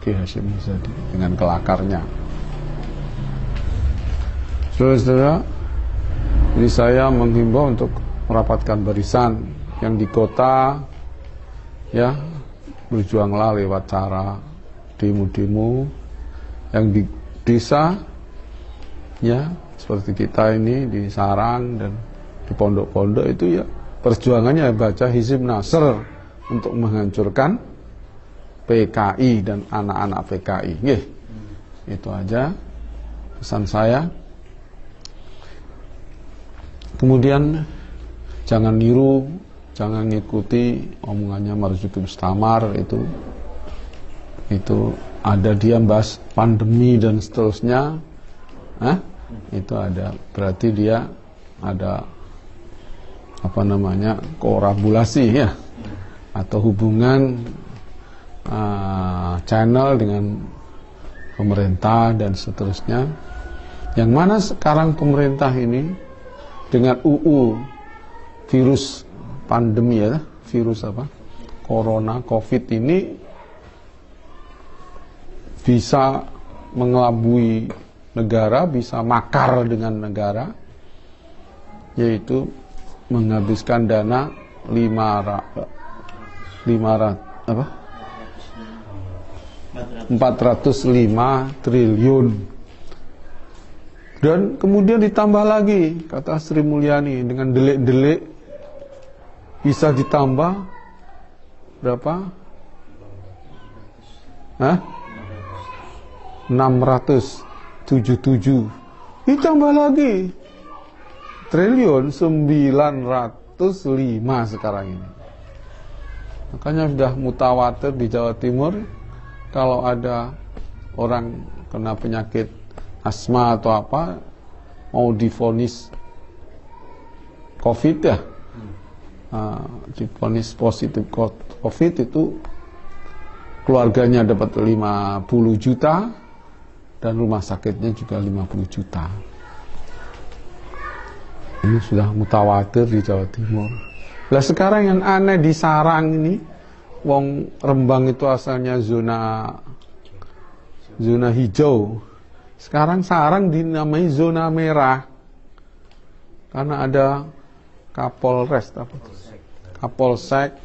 Ki Hasyim Muzadi dengan kelakarnya. Saudara-saudara, jadi saya menghimbau untuk merapatkan barisan yang di kota, ya, berjuanglah lewat cara demo-demo. Yang di desa, ya, seperti kita ini di sarang dan di pondok-pondok itu, ya, perjuangannya baca Hizib Nasr untuk menghancurkan PKI dan anak-anak PKI. Nggih. Itu aja pesan saya. Kemudian jangan niru, jangan ngikuti omongannya Marzuki Mustamar itu ada dia bahas pandemi dan seterusnya. Itu ada, berarti dia ada apa namanya, korabulasi, ya, atau hubungan channel dengan pemerintah dan seterusnya. Yang mana sekarang pemerintah ini dengan UU virus pandemi, ya, virus apa, corona, COVID ini bisa mengelabui negara, bisa makar dengan negara, yaitu menghabiskan dana 405 triliun. Dan kemudian ditambah lagi, kata Sri Mulyani, dengan delik-delik bisa ditambah berapa? 677. Ditambah lagi triliun 905 sekarang ini. Makanya sudah mutawatir di Jawa Timur, kalau ada orang kena penyakit asma atau apa, mau divonis COVID, ya, divonis positif COVID, itu keluarganya dapat 50 juta dan rumah sakitnya juga 50 juta. Ini sudah mutawatir di Jawa Timur. Lah sekarang yang aneh di sarang ini, wong Rembang itu asalnya zona hijau. Sekarang sarang dinamai zona merah. Karena ada Kapolsek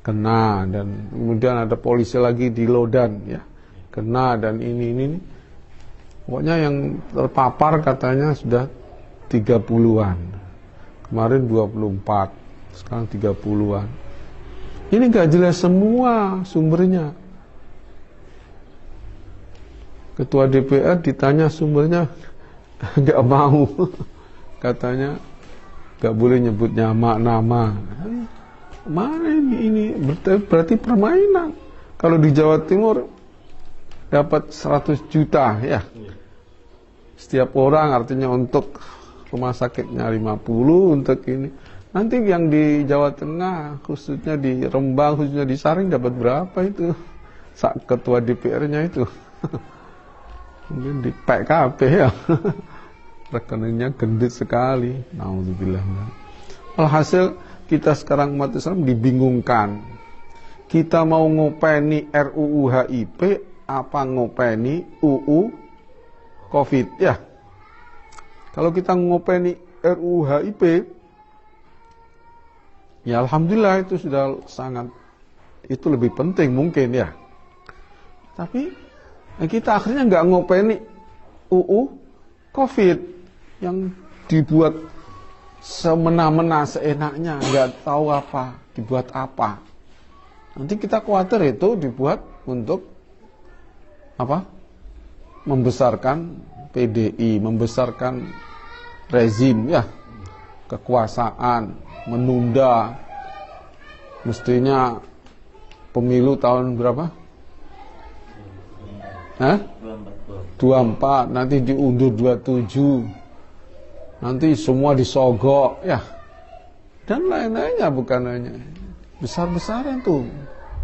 kena, dan kemudian ada polisi lagi di Lodan, ya, kena, dan ini. Pokoknya yang terpapar katanya sudah 30-an. Kemarin 24, sekarang 30-an. Ini gak jelas semua sumbernya. Ketua DPR ditanya sumbernya, gak mau. Katanya gak boleh nyebut nama. Mana ini berarti permainan. Kalau di Jawa Timur dapat 100 juta, ya, setiap orang, artinya untuk rumah sakitnya 50, untuk ini. Nanti yang di Jawa Tengah, khususnya di Rembang, khususnya di Saring, dapat berapa itu? Ketua DPR-nya itu. Mungkin di PKP, ya. Rekeningnya gendut sekali. Nauzubillah. Alhasil kita sekarang umat Islam dibingungkan. Kita mau ngopeni RUU HIP apa ngopeni UU COVID, ya. Kalau kita ngopeni RUU HIP, ya alhamdulillah itu sudah sangat, itu lebih penting mungkin, ya. Tapi kita akhirnya nggak ngopeni UU COVID yang dibuat semena-mena, seenaknya, nggak tahu apa, dibuat apa. Nanti kita khawatir itu dibuat untuk apa? Membesarkan PDI, membesarkan rezim, ya, kekuasaan, menunda. Mestinya pemilu tahun berapa? 24, nanti diundur 27. Nanti semua disogok, ya, dan lain-lainnya, bukan hanya besar-besaran tuh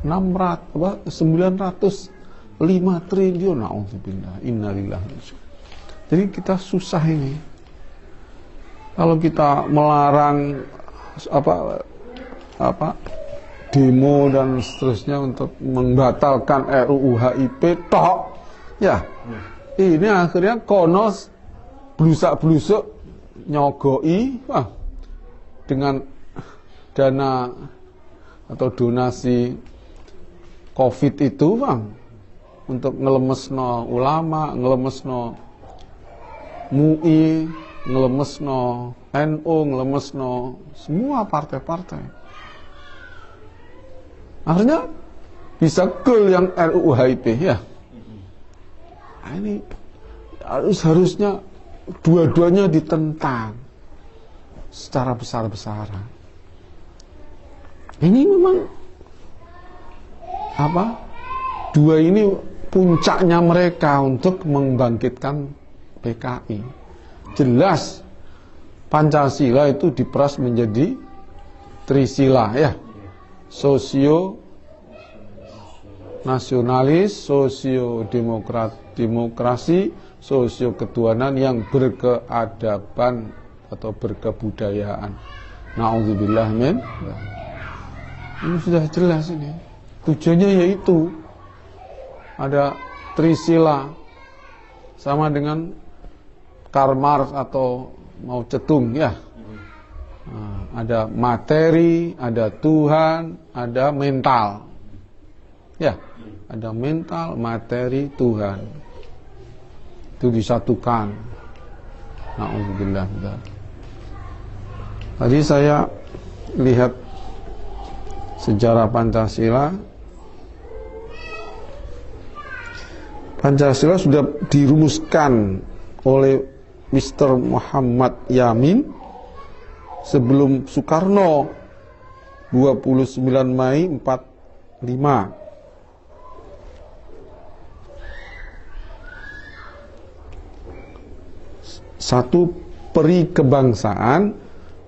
905 triliun. Nauzubillah, innalillahi. Jadi kita susah ini. Kalau kita melarang demo dan seterusnya untuk membatalkan RUU HIP tok. Ya. Ini akhirnya konos blusak-blusuk nyogoi dengan dana atau donasi COVID itu untuk ngelemesno ulama, ngelemesno MUI, ngelemesno NU, ngelemesno semua partai-partai. Akhirnya bisa goal yang RUU HIP ya. Nah, ini harusnya dua-duanya ditentang secara besar-besaran. Ini memang dua ini puncaknya mereka untuk membangkitkan PKI. Jelas Pancasila itu diperas menjadi trisila ya. Sosio nasionalis, sosio demokrasi, sosio ketuhanan yang berkeadaban atau berkebudayaan. Na'udzubillah min. Ini sudah jelas ini. Tujuannya yaitu ada trisila sama dengan Karl Marx atau Mao Zedong ya. Ada materi, ada Tuhan, ada mental. Ya, ada mental, materi, Tuhan. Itu disatukan. Na'udzubillah. Tadi saya lihat sejarah Pancasila. Pancasila sudah dirumuskan oleh Mr. Muhammad Yamin sebelum Soekarno 29 Mei 45. Satu, peri kebangsaan.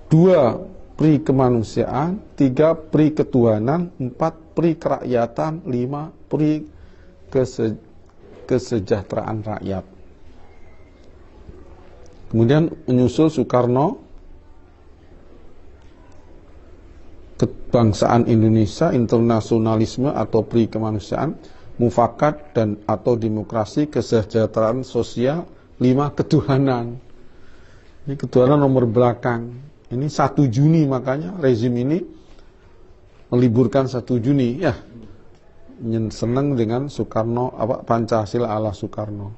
Dua, peri kemanusiaan. Tiga, peri ketuhanan. Empat, peri kerakyatan. Lima, peri kesejahteraan rakyat. Kemudian menyusul Soekarno, kebangsaan Indonesia, internasionalisme atau peri kemanusiaan, mufakat dan atau demokrasi, kesejahteraan sosial. Lima, ketuhanan. Ini ketuhanan nomor belakang. Ini 1 Juni, makanya rezim ini meliburkan 1 Juni ya. Senang dengan Soekarno, Pancasila ala Soekarno.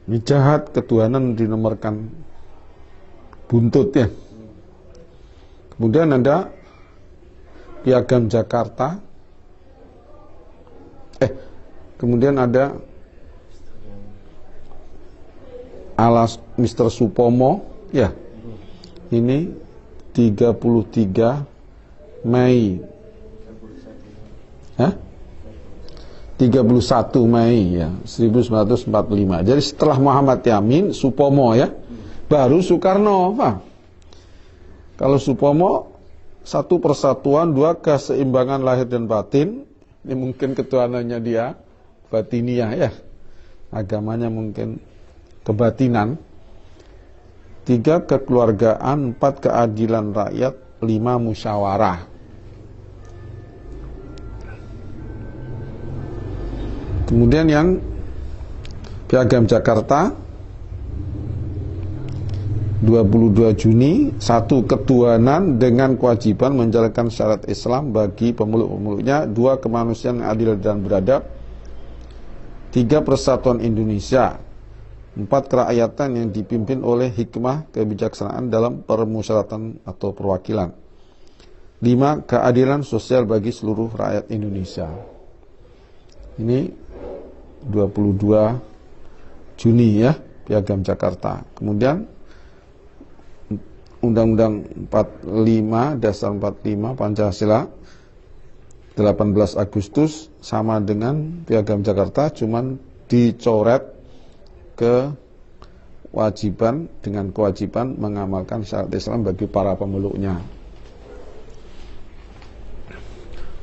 Ini jahat, ketuhanan dinomorkan buntut ya. Kemudian ada Piagam Jakarta. Kemudian ada ala Mr. Supomo ya. Ini 33 Mei 31 Mei ya 1945. Jadi setelah Muhammad Yamin, Supomo ya, baru Soekarno. Kalau Supomo, satu persatuan, dua keseimbangan lahir dan batin. Ini mungkin ketuhanannya dia batiniah ya, agamanya mungkin kebatinan. Tiga, kekeluargaan. Empat, keadilan rakyat. Lima, musyawarah. Kemudian yang Piagam Jakarta 22 Juni. Satu, ketuhanan dengan kewajiban menjalankan syariat Islam bagi pemeluk-pemeluknya. Dua, kemanusiaan yang adil dan beradab. Tiga, persatuan Indonesia. Empat, kerakyatan yang dipimpin oleh hikmah kebijaksanaan dalam permusyawaratan atau perwakilan. Lima, keadilan sosial bagi seluruh rakyat Indonesia. Ini 22 Juni ya, Piagam Jakarta. Kemudian Undang-Undang 45, Dasar 45, Pancasila 18 Agustus sama dengan Piagam Jakarta, cuman dicoret kewajiban dengan kewajiban mengamalkan syariat Islam bagi para pemeluknya.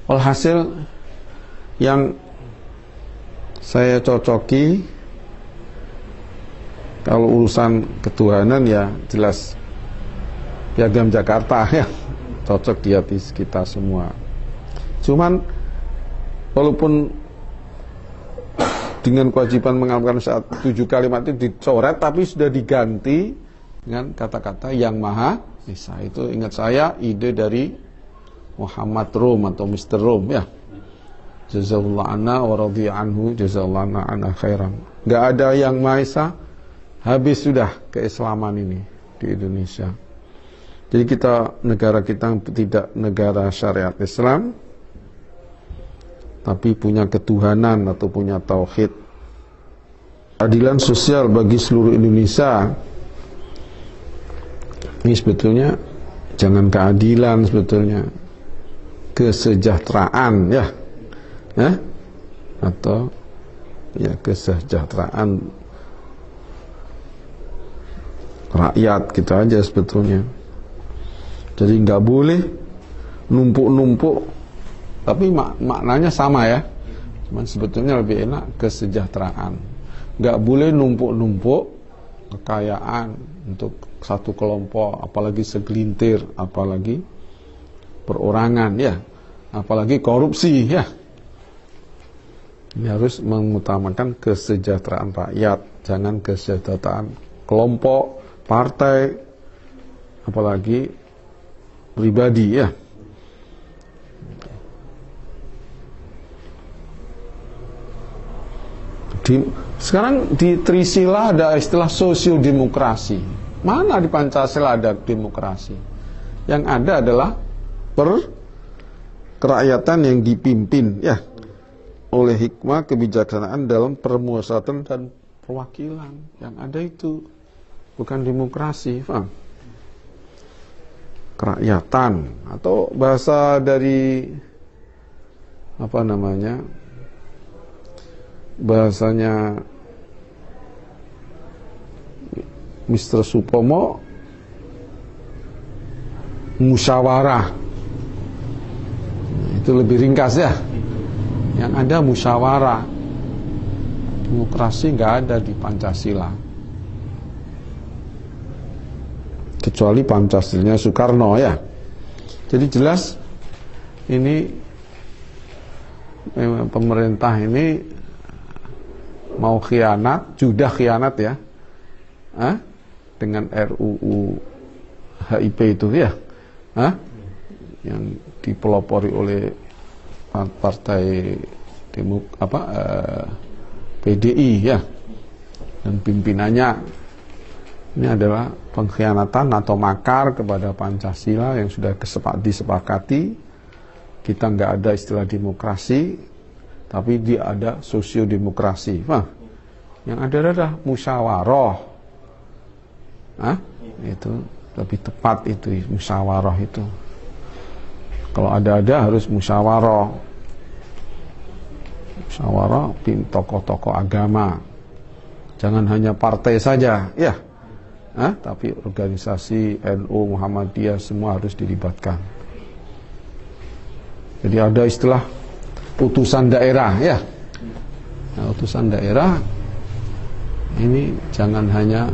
Alhasil yang saya cocoki kalau urusan ketuhanan ya jelas Piagam Jakarta ya. cocok di hati kita semua. Cuman walaupun dengan kewajiban mengamalkan 7 kalimat itu dicoret, tapi sudah diganti dengan kata-kata yang Maha Esa. Itu ingat saya ide dari Muhammad Rum atau Mr. Rum ya. Jazakallahu anna wa radhiya anhu, jazakallahu anna khairan. Enggak ada yang Maha Esa, habis sudah keislaman ini di Indonesia. Jadi negara kita tidak negara syariat Islam, tapi punya ketuhanan atau punya tauhid. Keadilan sosial bagi seluruh Indonesia. Ini sebetulnya jangan keadilan, sebetulnya kesejahteraan ya. Atau ya kesejahteraan rakyat kita aja sebetulnya. Jadi nggak boleh numpuk-numpuk, tapi maknanya sama ya, cuman sebetulnya lebih enak kesejahteraan. Nggak boleh numpuk-numpuk kekayaan untuk satu kelompok, apalagi segelintir, apalagi perorangan ya, apalagi korupsi ya. Ini harus mengutamakan kesejahteraan rakyat, jangan kesejahteraan kelompok, partai, apalagi pribadi ya. Sekarang di Trisila ada istilah sosiodemokrasi. Mana di Pancasila ada demokrasi? Yang ada adalah kerakyatan yang dipimpin ya oleh hikmah kebijaksanaan dalam permusyawaratan dan perwakilan. Yang ada itu bukan demokrasi, paham? Kerakyatan atau bahasa dari apa namanya, bahasanya Mr. Supomo, musyawarah. Itu lebih ringkas ya. Yang ada musyawarah. Demokrasi nggak ada di Pancasila, kecuali Pancasilanya Soekarno ya. Jadi jelas ini pemerintah ini mau khianat, sudah khianat ya, dengan RUU HIP itu ya, yang dipelopori oleh partai PDI ya, dan pimpinannya. Ini adalah pengkhianatan atau makar kepada Pancasila yang sudah disepakati. Kita nggak ada istilah demokrasi, tapi dia ada sosiodemokrasi. Yang ada adalah musyawarah. Itu lebih tepat, itu musyawarah itu. Kalau ada harus musyawarah. Musyawarah tokoh-tokoh agama. Jangan hanya partai saja, ya. Tapi organisasi NU, Muhammadiyah semua harus dilibatkan. Jadi ada istilah utusan daerah ya. Nah, utusan daerah ini jangan hanya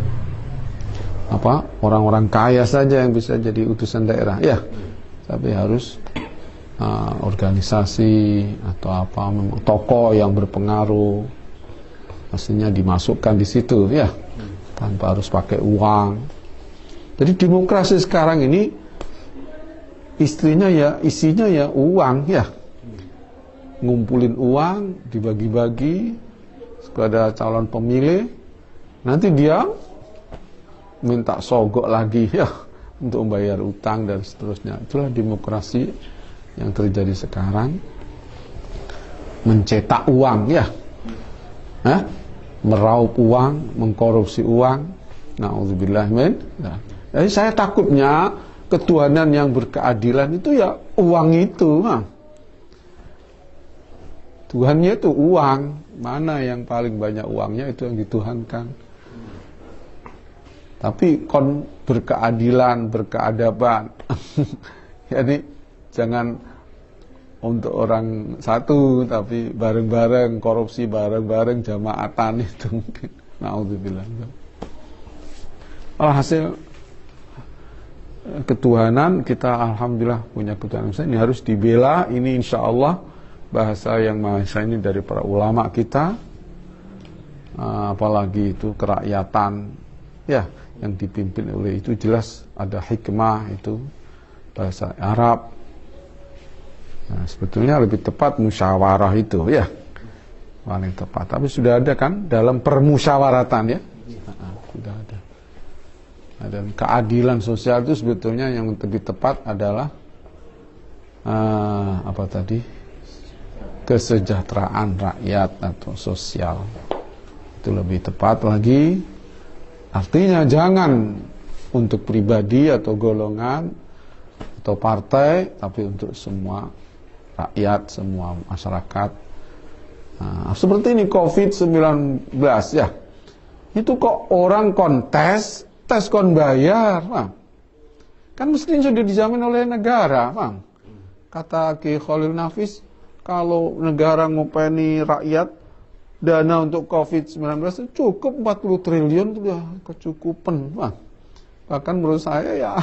orang-orang kaya saja yang bisa jadi utusan daerah ya, tapi harus organisasi atau tokoh yang berpengaruh pastinya dimasukkan di situ ya, tanpa harus pakai uang. Jadi demokrasi sekarang ini isinya ya uang ya, ngumpulin uang dibagi-bagi kepada calon pemilih, nanti dia minta sogok lagi ya untuk membayar utang dan seterusnya. Itulah demokrasi yang terjadi sekarang, mencetak uang ya, meraup uang, mengkorupsi uang. Na'udzubillah min. Jadi saya takutnya ketuhanan yang berkeadilan itu ya uang itu. Tuhannya itu uang. Mana yang paling banyak uangnya itu yang dituhankan. Tapi berkeadilan, berkeadaban. Jadi jangan untuk orang satu, tapi bareng-bareng, korupsi bareng-bareng, jamaatan itu mungkin. Na'udzubillah. Alhasil ketuhanan, kita alhamdulillah punya ketuhanan. Ini harus dibela. Ini insya Allah bahasa yang Maha Esa ini dari para ulama kita, apalagi itu kerakyatan ya yang dipimpin oleh itu, jelas ada hikmah, itu bahasa Arab. Nah, sebetulnya lebih tepat musyawarah itu ya paling tepat, tapi sudah ada kan dalam permusyawaratan ya, sudah ada. Dan keadilan sosial itu sebetulnya yang lebih tepat adalah apa tadi, kesejahteraan rakyat atau sosial, itu lebih tepat lagi. Artinya jangan untuk pribadi atau golongan atau partai, tapi untuk semua rakyat, semua masyarakat. Nah, seperti ini COVID-19 ya, itu kok orang kontes, tes kon bayar, Bang. Kan mestinya sudah dijamin oleh negara, Bang. Kata Ki Khalil Nafis, kalau negara ngopeni rakyat dana untuk COVID-19 cukup 40 triliun itu udah kecukupan, Bang. Bahkan menurut saya ya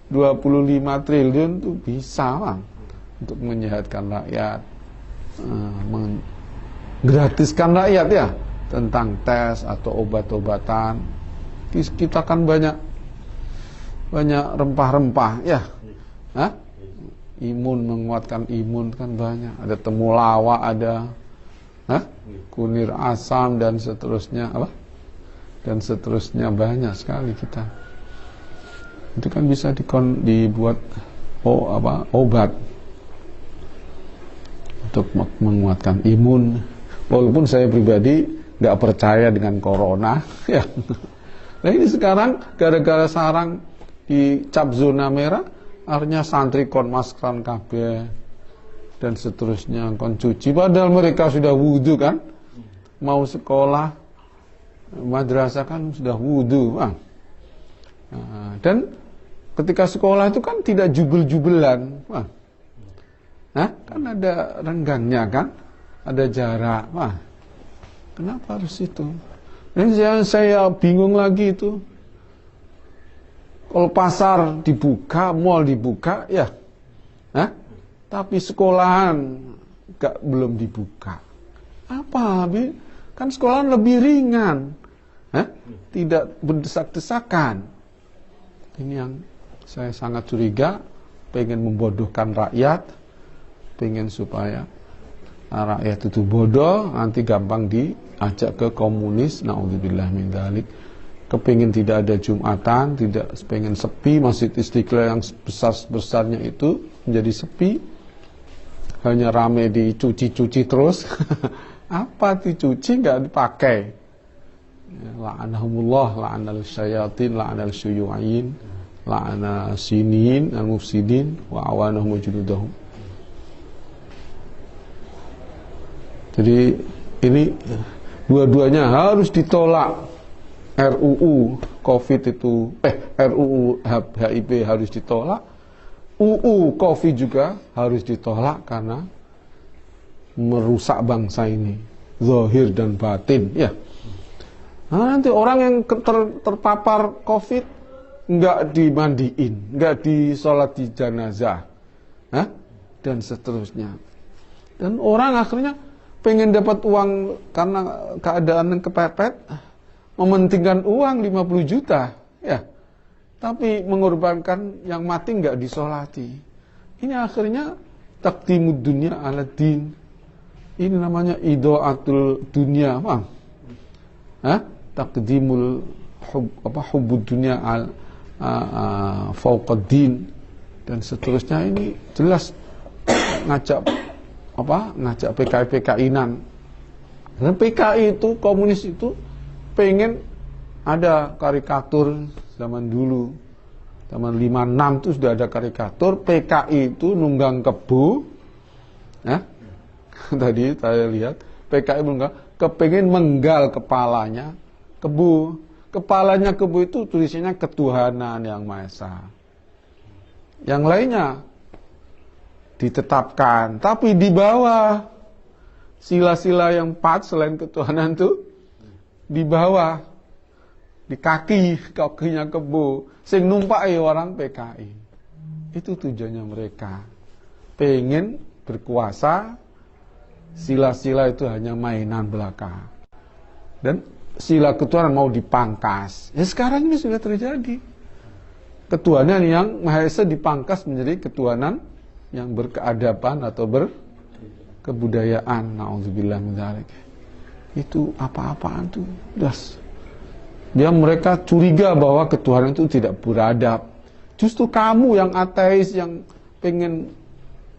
25 triliun itu bisa, Bang, untuk menyehatkan rakyat, menggratiskan rakyat ya tentang tes atau obat-obatan. Kita kan banyak rempah-rempah ya, imun, menguatkan imun kan banyak, ada temulawak, ada kunir asam dan seterusnya, dan seterusnya, banyak sekali kita. Itu kan bisa dibuat obat untuk menguatkan imun. Walaupun saya pribadi nggak percaya dengan corona ya. Nah ini sekarang gara-gara sarang dicap zona merah, akhirnya santri kon maskeran kabeh dan seterusnya, kon cuci, padahal mereka sudah wudu kan, mau sekolah madrasah kan sudah wudu, Bang. Nah, dan ketika sekolah itu kan tidak jubel-jubelan, Bang. Nah, kan ada renggangnya kan, ada jarak, Bang. Kenapa harus itu? Dan saya bingung lagi itu. Kalau pasar dibuka, mall dibuka, ya, tapi sekolahan belum dibuka. Apa? Kan sekolahan lebih ringan, tidak berdesak-desakan. Ini yang saya sangat curiga, pengen membodohkan rakyat, pengen supaya rakyat itu bodoh, nanti gampang diajak ke komunis, naudzubillah min dzalik. Kepingin tidak ada Jumatan, tidak pengen sepi, Masjid Istiqlal yang besar-besarnya itu menjadi sepi, hanya rame dicuci-cuci terus. Apa dicuci nggak dipakai? La'anahumullah, la'anal syayatin, la'anal syuyu'in, la'ana sinin al-mufsidin wa awanahum junudahum. Jadi ini dua-duanya harus ditolak. RUU COVID itu, RUU HIV harus ditolak, UU COVID juga harus ditolak karena merusak bangsa ini, zahir dan batin, ya. Nah, nanti orang yang terpapar COVID nggak dimandiin, nggak disolat di jenazah, dan seterusnya. Dan orang akhirnya pengen dapat uang karena keadaan yang kepepet, mementingkan uang 50 juta, ya. Tapi mengorbankan yang mati nggak disolati. Ini akhirnya taqdimud dunya ala din. Ini namanya idaatul dunya, Bang. Taqdimul hubbud dunya al fauqad din dan seterusnya. Ini jelas ngajak PKI-PKI-nan. Dan PKI itu, komunis itu pengen ada karikatur zaman dulu, zaman 56 itu sudah ada karikatur PKI itu nunggang kebu, ya. Tadi saya lihat PKI kepengen menggal kepalanya kebu. Kepalanya kebu itu tulisannya ketuhanan yang Maha Esa. Yang lainnya ditetapkan, tapi di bawah sila-sila yang 4 selain ketuhanan itu di bawah di kakinya kebo, sing numpai orang PKI. Itu tujuannya mereka. Pengen berkuasa, sila-sila itu hanya mainan belaka. Dan sila ketuhanan mau dipangkas. Ya sekarang ini sudah terjadi. Ketuhanan yang Maha Esa dipangkas menjadi ketuhanan yang berkeadaban atau berkebudayaan. Na'udzubillah min dzalik. Itu apa-apaan tuh? Dia mereka curiga bahwa ketuhanan itu tidak beradab. Justru kamu yang ateis, yang pengen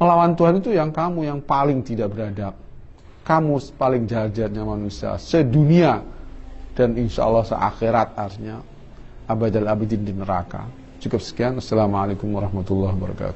melawan Tuhan itu yang kamu yang paling tidak beradab. Kamu paling jahatnya manusia sedunia dan insya Allah seakhirat, artinya abadal abidin di neraka. Cukup sekian. Assalamualaikum warahmatullahi wabarakatuh.